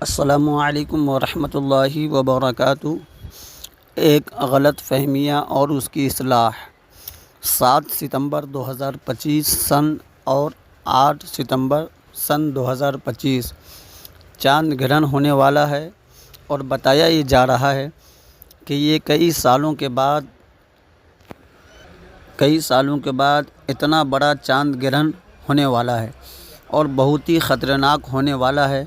السلام علیکم ورحمۃ اللہ وبرکاتہ۔ ایک غلط فہمیاں اور اس کی اصلاح۔ 7 ستمبر 2025 سن اور 8 ستمبر سن 2025 چاند گرہن ہونے والا ہے، اور بتایا یہ جا رہا ہے کہ یہ کئی سالوں کے بعد اتنا بڑا چاند گرہن ہونے والا ہے، اور بہت ہی خطرناک ہونے والا ہے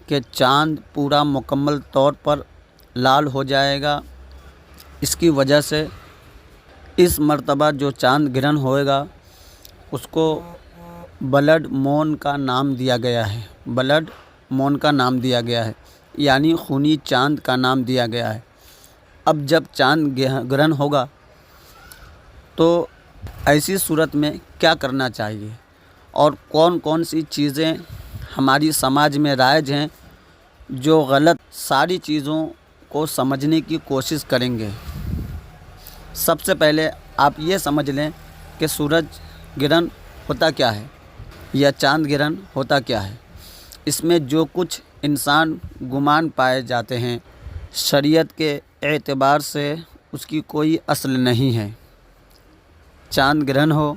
کہ چاند پورا مکمل طور پر لال ہو جائے گا۔ اس کی وجہ سے اس مرتبہ جو چاند گرہن ہوئے گا اس کو بلڈ مون کا نام دیا گیا ہے۔ بلڈ مون کا نام دیا گیا ہے، یعنی خونی چاند کا نام دیا گیا ہے۔ اب جب چاند گرہن ہوگا تو ایسی صورت میں کیا کرنا چاہیے، اور کون کون سی چیزیں ہماری سماج میں رائج ہیں جو غلط ساری چیزوں کو سمجھنے کی کوشش کریں گے۔ سب سے پہلے آپ یہ سمجھ لیں کہ سورج گرہن ہوتا کیا ہے یا چاند گرہن ہوتا کیا ہے۔ اس میں جو کچھ انسان گمان پائے جاتے ہیں، شریعت کے اعتبار سے اس کی کوئی اصل نہیں ہے۔ چاند گرہن ہو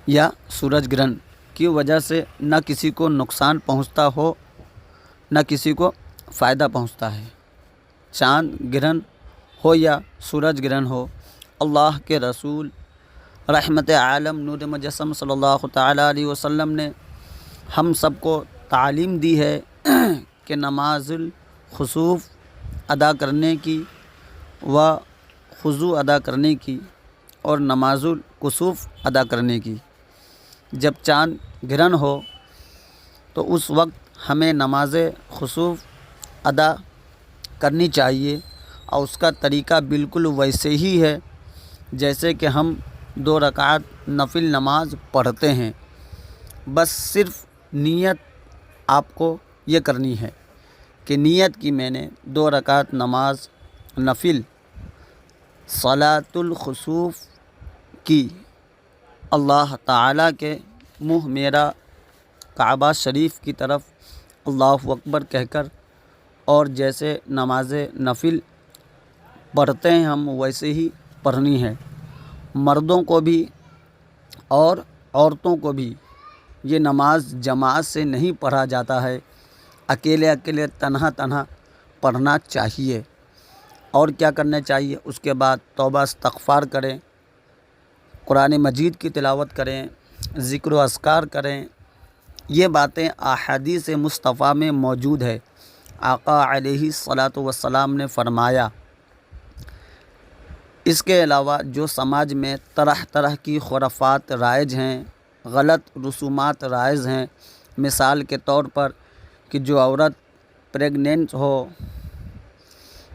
یا سورج گرہن کی وجہ سے نہ کسی کو نقصان پہنچتا ہو، نہ کسی کو فائدہ پہنچتا ہے۔ چاند گرہن ہو یا سورج گرہن ہو، اللہ کے رسول رحمت عالم نور مجسم صلی اللہ تعالیٰ علیہ وسلم نے ہم سب کو تعلیم دی ہے کہ نماز الخسوف ادا کرنے کی و خضوع ادا کرنے کی اور نماز الکسوف ادا کرنے کی۔ جب چاند گرہن ہو تو اس وقت ہمیں نماز خسوف ادا کرنی چاہیے، اور اس کا طریقہ بالکل ویسے ہی ہے جیسے کہ ہم 2 رکعت نفل نماز پڑھتے ہیں۔ بس صرف نیت آپ کو یہ کرنی ہے کہ نیت کی میں نے 2 رکعت نماز نفل صلاۃ الخسوف کی، اللہ تعالیٰ کے منہ میرا کعبہ شریف کی طرف اللہ اکبر کہہ کر، اور جیسے نماز نفل پڑھتے ہیں ہم ویسے ہی پڑھنی ہے۔ مردوں کو بھی اور عورتوں کو بھی یہ نماز جماعت سے نہیں پڑھا جاتا ہے، اکیلے تنہا پڑھنا چاہیے۔ اور کیا کرنا چاہیے؟ اس کے بعد توبہ استغفار کریں، قرآن مجید کی تلاوت کریں، ذکر و اذکار کریں۔ یہ باتیں احادیث مصطفیٰ میں موجود ہے۔ آقا علیہ الصلاۃ والسلام نے فرمایا۔ اس کے علاوہ جو سماج میں طرح طرح کی خرافات رائج ہیں، غلط رسومات رائج ہیں، مثال کے طور پر کہ جو عورت پریگننٹ ہو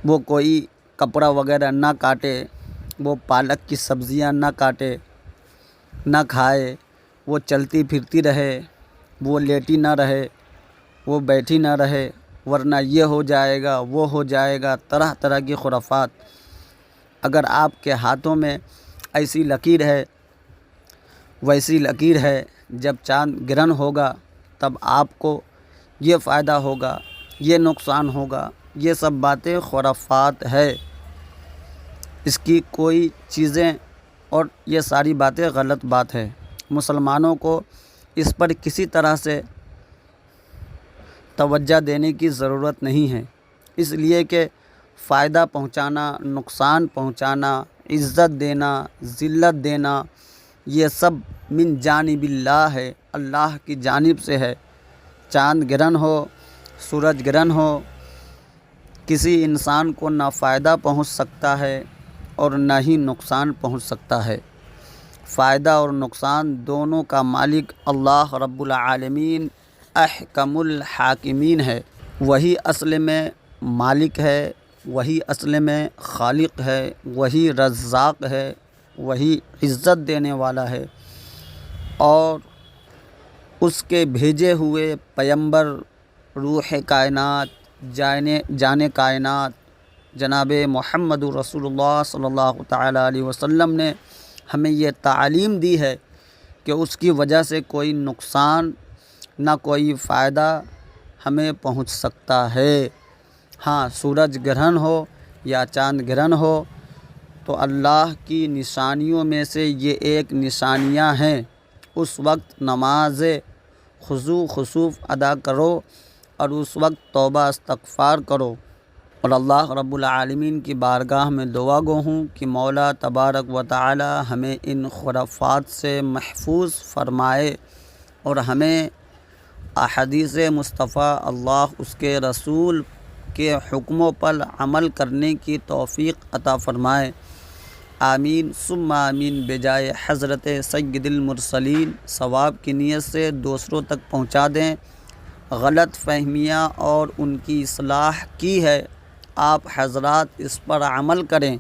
وہ کوئی کپڑا وغیرہ نہ کاٹے، وہ پالک کی سبزیاں نہ کاٹے، نہ کھائے، وہ چلتی پھرتی رہے، وہ لیٹی نہ رہے، وہ بیٹھی نہ رہے، ورنہ یہ ہو جائے گا، وہ ہو جائے گا، طرح طرح کی خرافات۔ اگر آپ کے ہاتھوں میں ایسی لکیر ہے، ویسی لکیر ہے، جب چاند گرہن ہوگا تب آپ کو یہ فائدہ ہوگا، یہ نقصان ہوگا، یہ سب باتیں خرافات ہے۔ اس کی کوئی چیزیں اور یہ ساری باتیں غلط بات ہے۔ مسلمانوں کو اس پر کسی طرح سے توجہ دینے کی ضرورت نہیں ہے، اس لیے کہ فائدہ پہنچانا، نقصان پہنچانا، عزت دینا، ذلت دینا، یہ سب من جانب اللہ ہے، اللہ کی جانب سے ہے۔ چاند گرہن ہو، سورج گرہن ہو، کسی انسان کو نہ فائدہ پہنچ سکتا ہے اور نہ ہی نقصان پہنچ سکتا ہے۔ فائدہ اور نقصان دونوں کا مالک اللہ رب العالمین احکم الحاکمین ہے۔ وہی اصل میں مالک ہے، وہی اصل میں خالق ہے، وہی رزاق ہے، وہی عزت دینے والا ہے، اور اس کے بھیجے ہوئے پیغمبر روح کائنات جان کائنات جناب محمد رسول اللہ صلی اللہ تعالیٰ علیہ وسلم نے ہمیں یہ تعلیم دی ہے کہ اس کی وجہ سے کوئی نقصان نہ کوئی فائدہ ہمیں پہنچ سکتا ہے۔ ہاں، سورج گرہن ہو یا چاند گرہن ہو تو اللہ کی نشانیوں میں سے یہ ایک نشانیاں ہیں۔ اس وقت نماز خضوع خصوف ادا کرو اور اس وقت توبہ استغفار کرو، اور اللہ رب العالمین کی بارگاہ میں دعا گو ہوں کہ مولا تبارک و تعالی ہمیں ان خرافات سے محفوظ فرمائے اور ہمیں احادیث مصطفیٰ اللہ اس کے رسول کے حکموں پر عمل کرنے کی توفیق عطا فرمائے۔ آمین ثم آمین بجائے حضرت سید المرسلین۔ ثواب کی نیت سے دوسروں تک پہنچا دیں۔ غلط فہمیاں اور ان کی اصلاح کی ہے، آپ حضرات اس پر عمل کریں۔